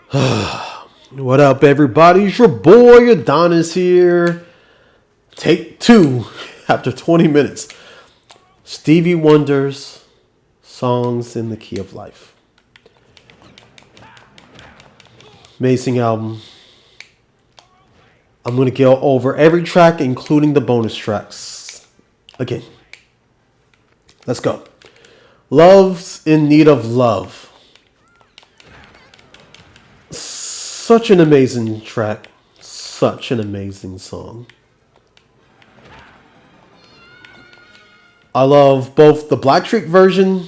What up, everybody? It's your boy Adonis here. Take two after 20 minutes. Stevie Wonder's Songs in the Key of Life. Amazing album. I'm going to go over every track, including the bonus tracks. Again. Let's go. Love's in Need of Love. Such an amazing track. Such an amazing song. I love both the Blackstreet version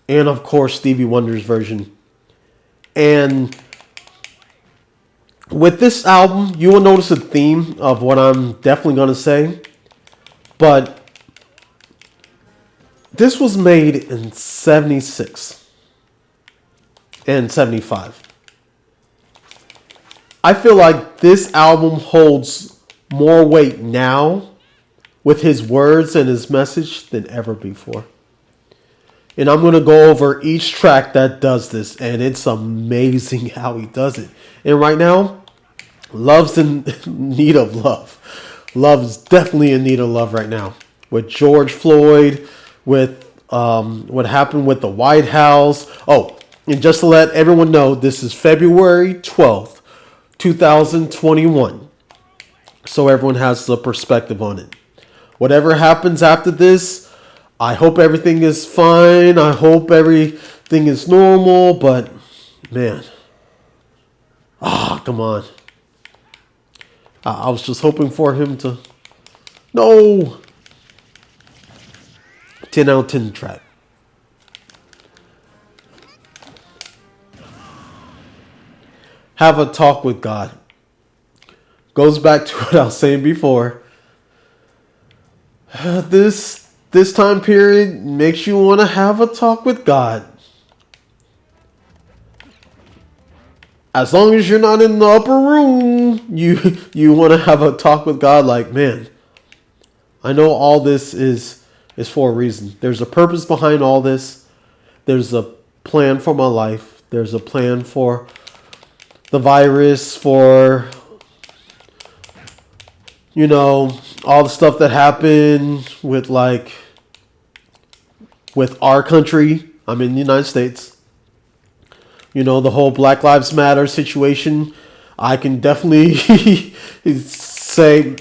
and, of course, Stevie Wonder's version. And with this album, you will notice a theme of what I'm definitely going to say. But this was made in 76 and 75. I feel like this album holds more weight now with his words and his message than ever before. And I'm going to go over each track that does this, and it's amazing how he does it. And right now, Love's in need of love. Love is definitely in need of love right now. With George Floyd, with what happened with the White House. Oh, and just to let everyone know, this is February 12th. 2021. So everyone has the perspective on it. Whatever happens after this, I hope everything is fine. I hope everything is normal. But, man. Come on. I was just hoping for him to... No! 10 out of 10 track. Have a talk with God. Goes back to what I was saying before. This time period makes you want to have a talk with God. As long as you're not in the upper room, you want to have a talk with God like, man, I know all this is for a reason. There's a purpose behind all this. There's a plan for my life. There's a plan for the virus, for, all the stuff that happened with our country. I'm in the United States. The whole Black Lives Matter situation. I can definitely say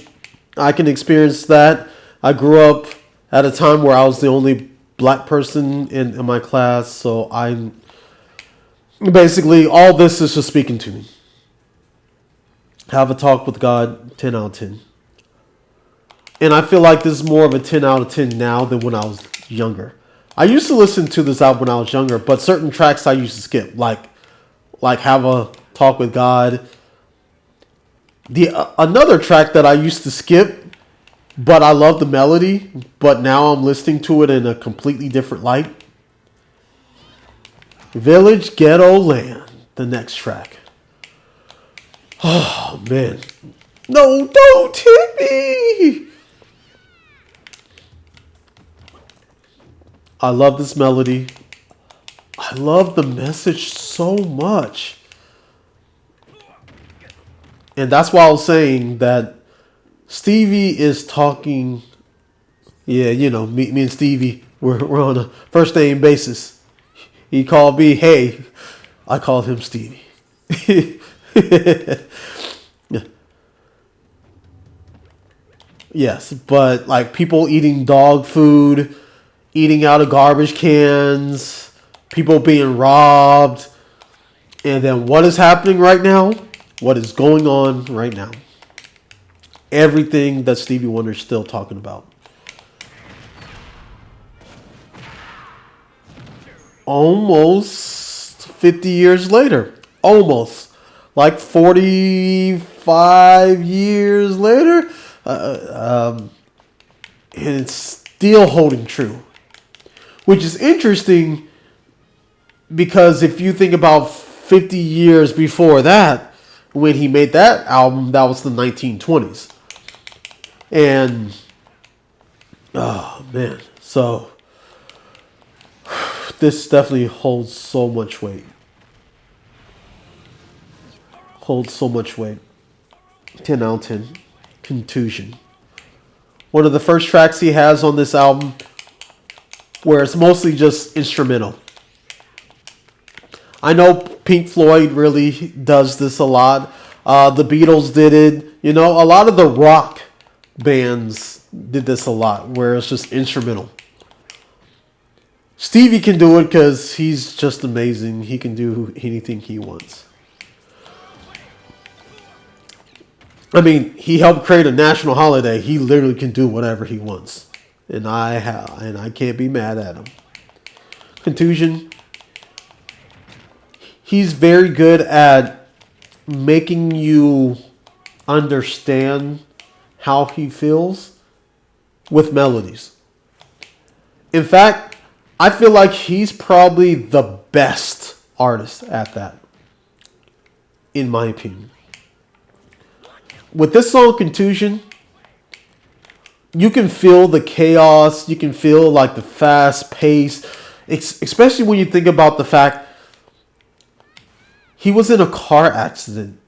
I can experience that. I grew up at a time where I was the only black person in my class, so I'm basically, all this is just speaking to me. Have a talk with God, 10 out of 10. And I feel like this is more of a 10 out of 10 now than when I was younger. I used to listen to this album when I was younger, but certain tracks I used to skip, like Have a Talk with God. Another track that I used to skip, but I love the melody, but now I'm listening to it in a completely different light. Village Ghetto Land, the next track. Oh, man. No, don't hit me! I love this melody. I love the message so much. And that's why I was saying that Stevie is talking. Yeah, me and Stevie, we're on a first name basis. He called me, hey. I called him Stevie. Yes, but like people eating dog food, eating out of garbage cans, people being robbed. And then what is happening right now? What is going on right now? Everything that Stevie Wonder is still talking about. Almost 50 years later. Almost. Like 45 years later. And it's still holding true. Which is interesting because if you think about 50 years before that, when he made that album, that was the 1920s. And, oh man, so this definitely holds so much weight. holds so much weight. 10 out of 10. Contusion. One of the first tracks he has on this album where it's mostly just instrumental. I know Pink Floyd really does this a lot. The Beatles did it. You know, a lot of the rock bands did this a lot, where it's just instrumental. Stevie can do it because he's just amazing. He can do anything he wants. I mean, he helped create a national holiday. He literally can do whatever he wants, and I can't be mad at him. Contusion. He's very good at making you understand how he feels with melodies. In fact, I feel like he's probably the best artist at that, in my opinion. With this song, Contusion, you can feel the chaos. You can feel like the fast pace, especially when you think about the fact he was in a car accident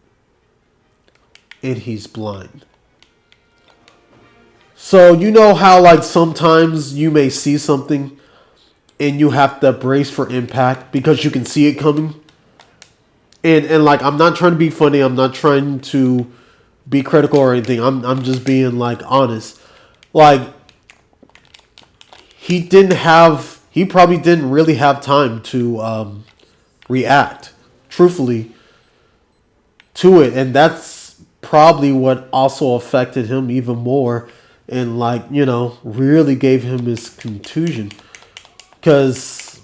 and he's blind. So you know how like sometimes you may see something and you have to brace for impact because you can see it coming. And like, I'm not trying to be funny. I'm not trying to be critical or anything. I'm just being like honest. Like, he probably didn't really have time to react truthfully to it, and that's probably what also affected him even more, and like, you know, really gave him his contusion. Because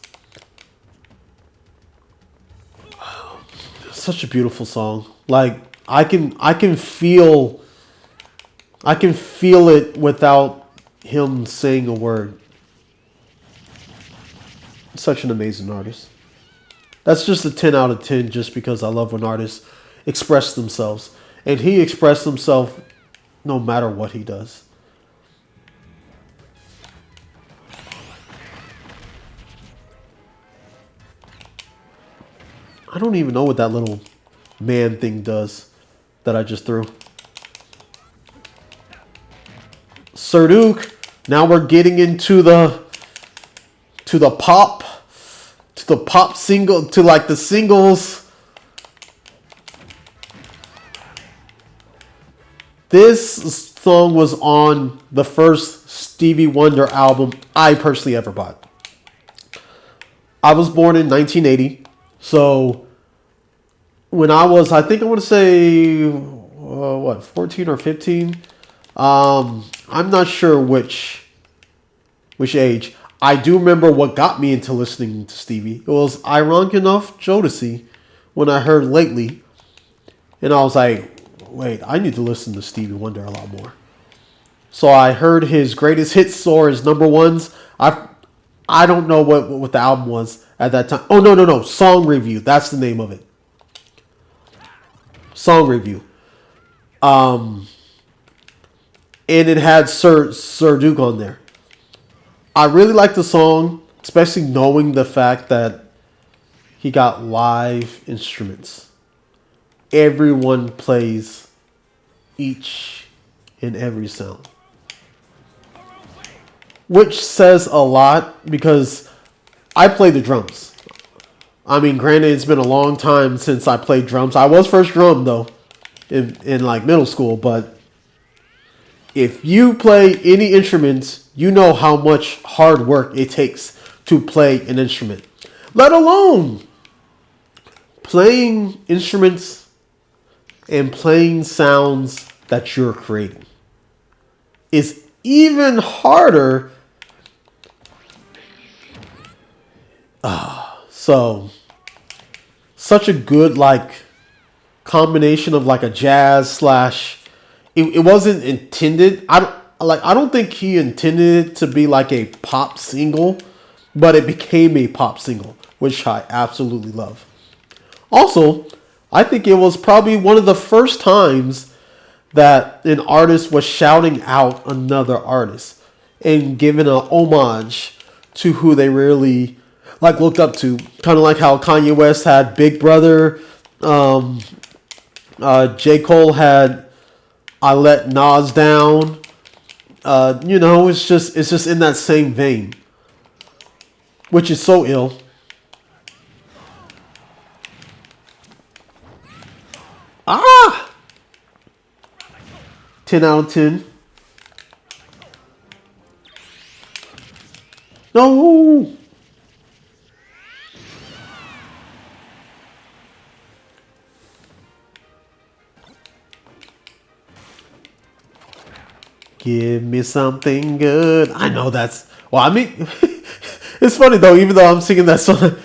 such a beautiful song. Like, I can feel it without him saying a word. Such an amazing artist. That's just a 10 out of 10 just because I love when artists express themselves. And he expressed himself no matter what he does. I don't even know what that little man thing does that I just threw. Sir Duke. Now we're getting into the pop single, to like the singles. This song was on the first Stevie Wonder album I personally ever bought. I was born in 1980, so when I was, I think I want to say, 14 or 15? I'm not sure which age. I do remember what got me into listening to Stevie. It was ironic enough, Jodeci, when I heard Lately. And I was like, wait, I need to listen to Stevie Wonder a lot more. So I heard his greatest hits or his number ones. I don't know what the album was at that time. Oh, no. Song Review. That's the name of it. Song Review. And it had Sir Duke on there. I really like the song, especially knowing the fact that he got live instruments. Everyone plays each and every sound, which says a lot because I play the drums. I mean, granted, it's been a long time since I played drums. I was first drum though in like middle school, but if you play any instruments, you know how much hard work it takes to play an instrument. Let alone playing instruments and playing sounds that you're creating. Is even harder. So, such a good like combination of like a jazz slash. It wasn't intended. I don't think he intended it to be like a pop single, but it became a pop single, which I absolutely love. Also, I think it was probably one of the first times that an artist was shouting out another artist and giving a homage to who they really like looked up to. Kind of like how Kanye West had Big Brother, J. Cole had "I Let Nas Down." It's just in that same vein, which is so ill. Ah, 10 out of 10. No. Give me something good. I know that's. Well, I mean, it's funny though. Even though I'm singing that song,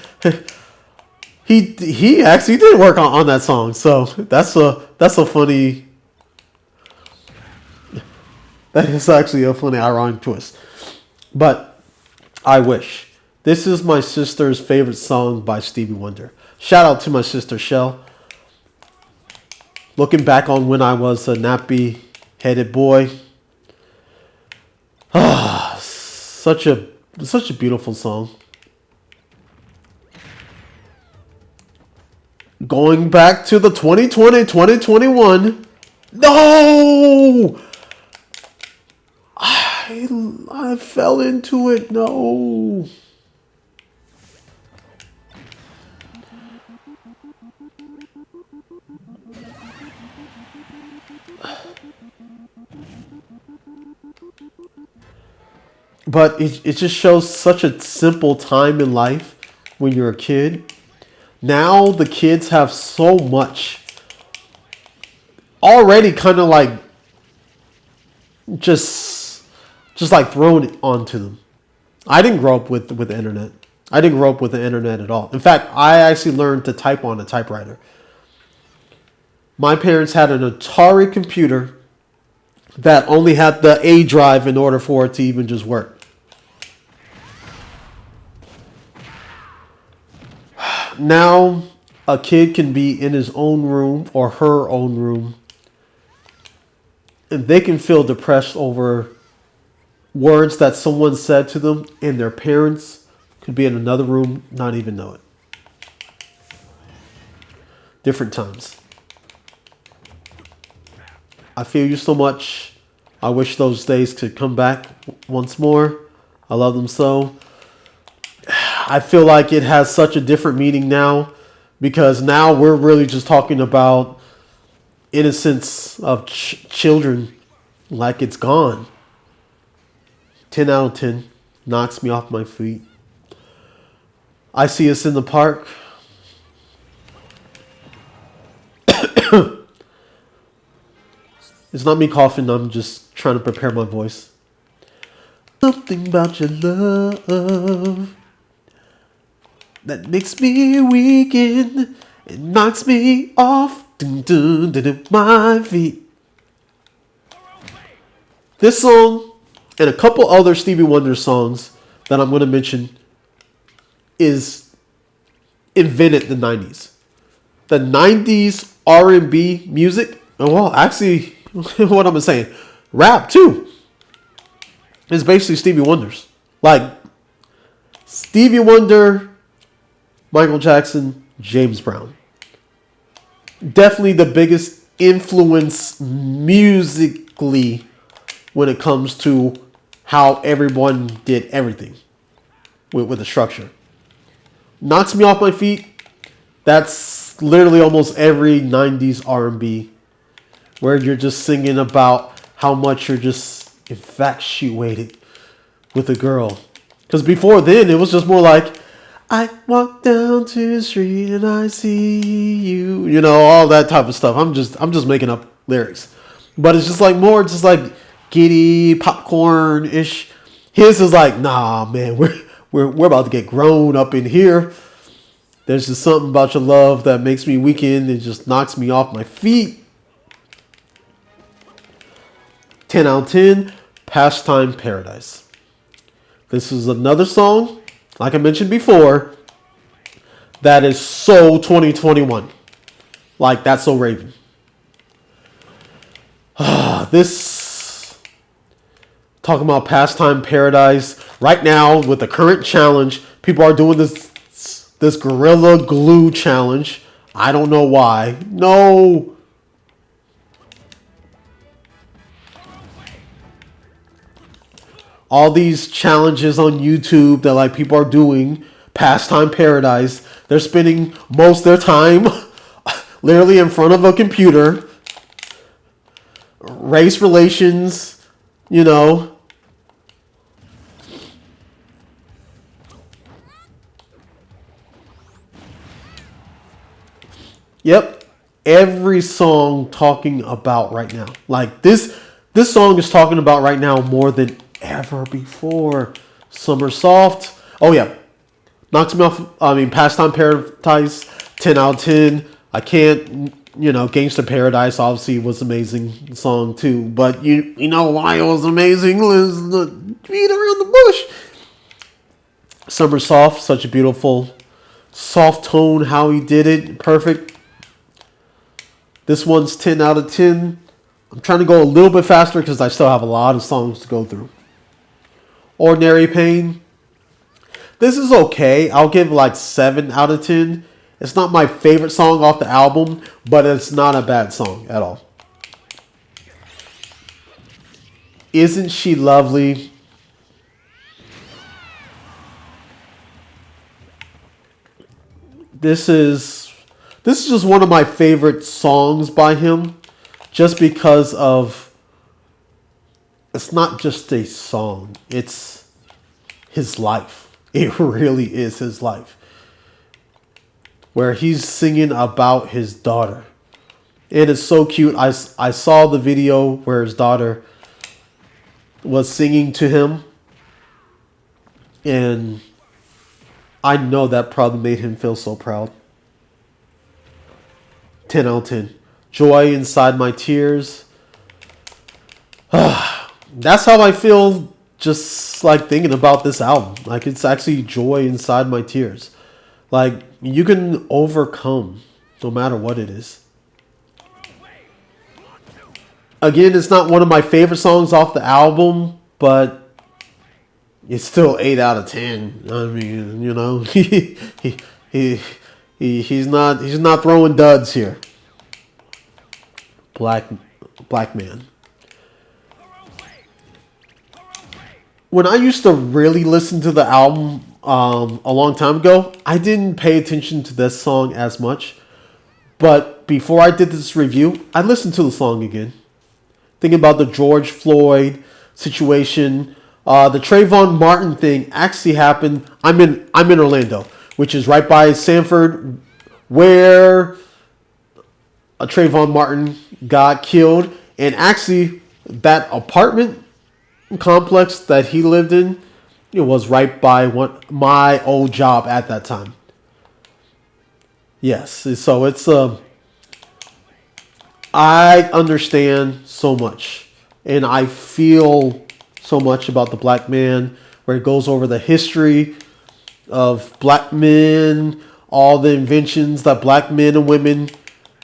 he actually did work on that song. So that's a funny. That is actually a funny ironic twist. But I wish. This is my sister's favorite song by Stevie Wonder. Shout out to my sister Shell. Looking back on when I was a nappy headed boy. Such a beautiful song. Going back to the 2020-2021. No! I fell into it. No. But it just shows such a simple time in life when you're a kid. Now the kids have so much already kind of like just like thrown it onto them. I didn't grow up with the internet. I didn't grow up with the internet at all. In fact, I actually learned to type on a typewriter. My parents had an Atari computer that only had the A drive in order for it to even just work. Now, a kid can be in his own room or her own room, and they can feel depressed over words that someone said to them, and their parents could be in another room, not even know it. Different times. I feel you so much. I wish those days could come back once more. I love them so. I feel like it has such a different meaning now because now we're really just talking about innocence of children like it's gone. 10 out of 10. Knocks me off my feet. I see us in the park. It's not me coughing. I'm just trying to prepare my voice. Something about your love that makes me weaken. It knocks me off my feet. This song and a couple other Stevie Wonder songs that I'm going to mention is invented the 90s. The 90s R&B music, well, actually, what am I saying? Rap, too. It's basically Stevie Wonder's. Like, Stevie Wonder, Michael Jackson, James Brown. Definitely the biggest influence musically when it comes to how everyone did everything with the structure. Knocks me off my feet. That's literally almost every 90s R&B where you're just singing about how much you're just infatuated with a girl. Because before then, it was just more like, I walk down to the street and I see you. You know, all that type of stuff. I'm just making up lyrics. But it's just like more just like giddy, popcorn-ish. His is like, nah, man, we're about to get grown up in here. There's just something about your love that makes me weaken. It just knocks me off my feet. 10 out of 10, Pastime Paradise. This is another song, like I mentioned before, that is so 2021. Like, that's so Raven. This, talking about Pastime Paradise, right now with the current challenge, people are doing this Gorilla Glue challenge. I don't know why. No. all these challenges on YouTube that like people are doing, Pastime Paradise. They're spending most of their time literally in front of a computer. Race relations, you know. Yep. Every song talking about right now. Like this song is talking about right now more than ever before. Summer Soft. Oh yeah. Knocks me off. I mean, Pastime Paradise, 10 out of 10. I can't, Gangsta Paradise obviously was an amazing song too. But you know why it was amazing? Was the beat around the bush. Summer Soft, such a beautiful soft tone, how he did it. Perfect. This one's 10 out of 10. I'm trying to go a little bit faster because I still have a lot of songs to go through. Ordinary Pain. This is okay. I'll give like 7 out of 10. It's not my favorite song off the album, but it's not a bad song at all. Isn't She Lovely? This is just one of my favorite songs by him, just because of it's not just a song, it's his life. It really is his life. Where he's singing about his daughter. It is so cute. I saw the video where his daughter was singing to him. And I know that probably made him feel so proud. 10 out of 10. Joy Inside My Tears. That's how I feel just like thinking about this album. Like it's actually joy inside my tears. Like you can overcome no matter what it is. Again, it's not one of my favorite songs off the album, but it's still 8 out of 10. I mean, he's not throwing duds here. Black Man. When I used to really listen to the album a long time ago, I didn't pay attention to this song as much. But before I did this review, I listened to the song again. Thinking about the George Floyd situation. The Trayvon Martin thing actually happened. I'm in Orlando, which is right by Sanford, where a Trayvon Martin got killed. And actually, that apartment complex that he lived in, it was right by my old job at that time. Yes, so it's I understand so much, and I feel so much about the black man, where it goes over the history of black men, all the inventions that black men and women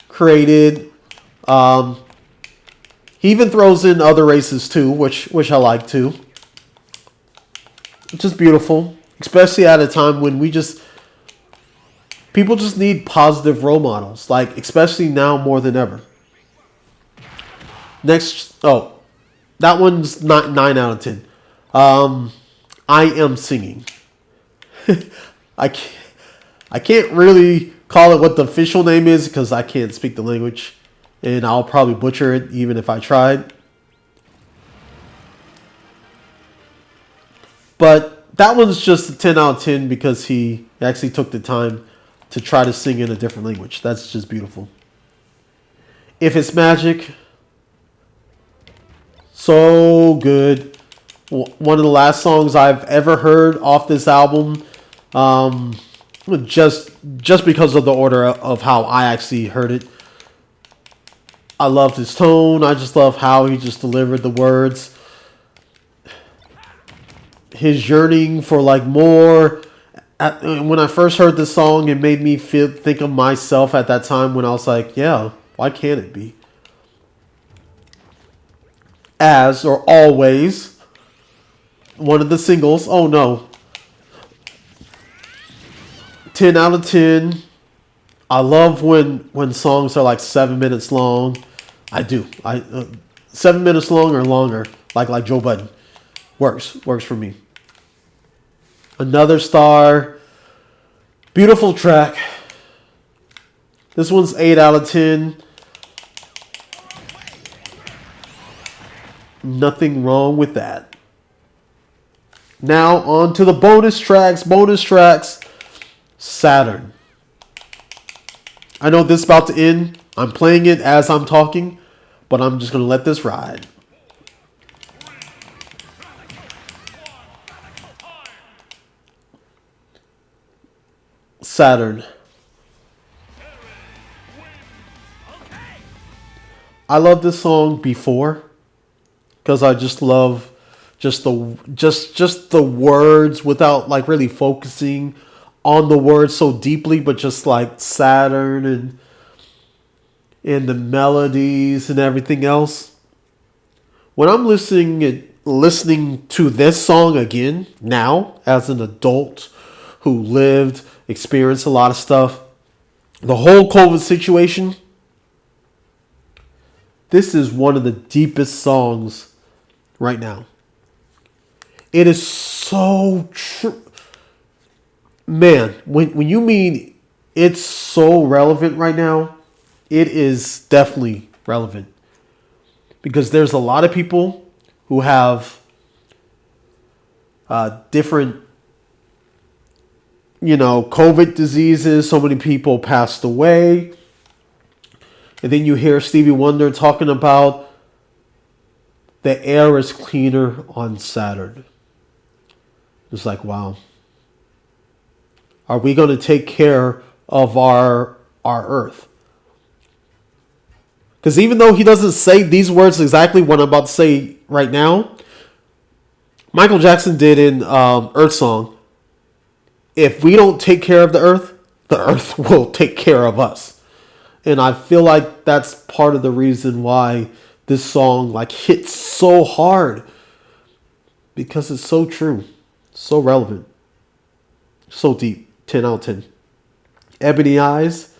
created. He even throws in other races too, which I like too. It's just beautiful, especially at a time when people just need positive role models, like especially now more than ever. Next, that one's not 9 out of 10. I Am Singing. I can't really call it what the official name is because I can't speak the language. And I'll probably butcher it even if I tried. But that one's just a 10 out of 10 because he actually took the time to try to sing in a different language. That's just beautiful. If It's Magic, so good. One of the last songs I've ever heard off this album. Just because of the order of how I actually heard it. I loved his tone. I just love how he just delivered the words. His yearning for like more. When I first heard this song, it made me think of myself at that time when I was like, yeah, why can't it be? As or Always. One of the singles. Oh no. 10 out of 10. I love when songs are like 7 minutes long. I do. 7 minutes long or longer, like Joe Budden. Works for me. Another star. Beautiful track. This one's 8 out of 10. Nothing wrong with that. Now on to the bonus tracks. Saturn. I know this is about to end. I'm playing it as I'm talking, but I'm just going to let this ride. Saturn. I love this song before because I just love just the words without like really focusing on the words so deeply, but just like Saturn and the melodies and everything else. When I'm listening to this song again now as an adult who experienced a lot of stuff, the whole COVID situation, this is one of the deepest songs right now. It is so true. Man, when you mean it's so relevant right now, it is definitely relevant. Because there's a lot of people who have different, COVID diseases. So many people passed away. And then you hear Stevie Wonder talking about the air is cleaner on Saturn. It's like, wow. Are we going to take care of our Earth? Because even though he doesn't say these words exactly what I'm about to say right now, Michael Jackson did in Earth Song, if we don't take care of the Earth will take care of us. And I feel like that's part of the reason why this song like hits so hard. Because it's so true. So relevant. So deep. 10 out of 10. Ebony Eyes.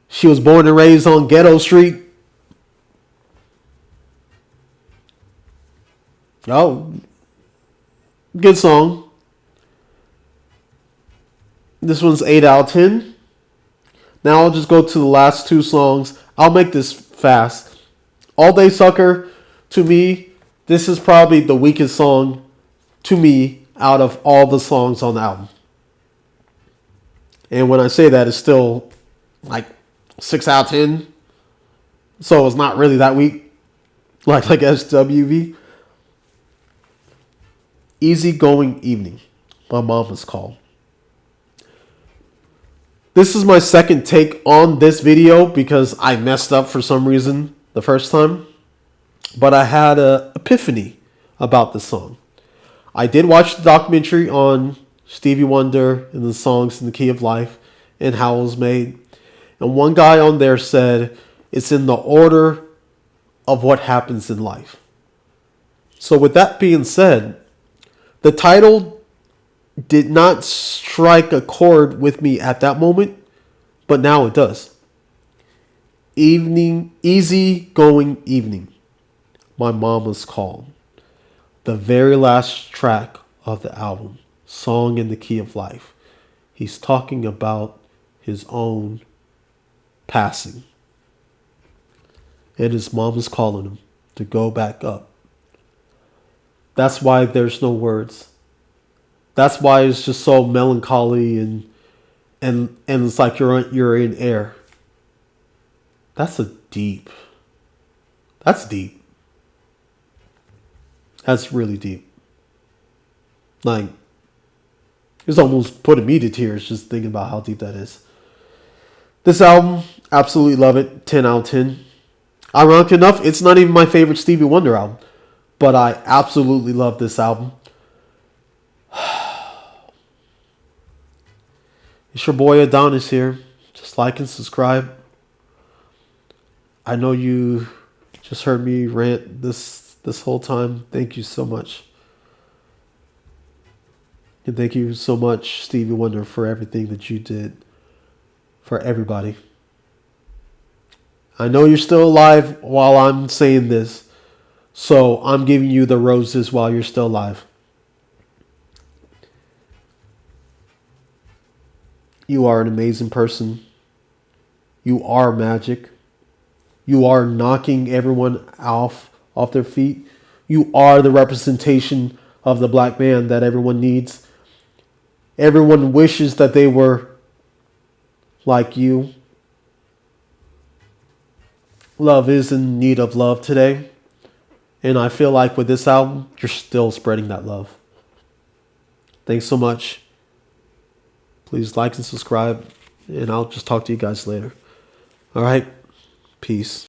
She was born and raised on Ghetto Street. Oh. Good song. This one's 8 out of 10. Now I'll just go to the last two songs. I'll make this fast. All Day Sucker, to me, this is probably the weakest song to me out of all the songs on the album. And when I say that, it's still like 6 out of 10. So it's not really that weak. Like SWV. Easygoing Evening. My Mama's Call. This is my second take on this video because I messed up for some reason the first time. But I had an epiphany about this song. I did watch the documentary on Stevie Wonder and the songs in the Key of Life and how it was made. And one guy on there said it's in the order of what happens in life. So with that being said, the title did not strike a chord with me at that moment, but now it does. Easy going evening. My Mama's Call. The very last track of the album. Song in the Key of Life. He's talking about his own passing. And his mom is calling him to go back up. That's why there's no words. That's why it's just so melancholy and it's like you're in air. That's deep. That's really deep. Like, it's almost putting me to tears just thinking about how deep that is. This album, absolutely love it. 10 out of 10. Ironic enough, it's not even my favorite Stevie Wonder album. But I absolutely love this album. It's your boy Adonis here. Just like and subscribe. I know you just heard me rant this whole time. Thank you so much. And thank you so much, Stevie Wonder, for everything that you did for everybody. I know you're still alive while I'm saying this. So I'm giving you the roses while you're still alive. You are an amazing person. You are magic. You are knocking everyone off their feet. You are the representation of the black man that everyone needs. Everyone wishes that they were like you. Love is in need of love today. And I feel like with this album, you're still spreading that love. Thanks so much. Please like and subscribe. And I'll just talk to you guys later. All right. Peace.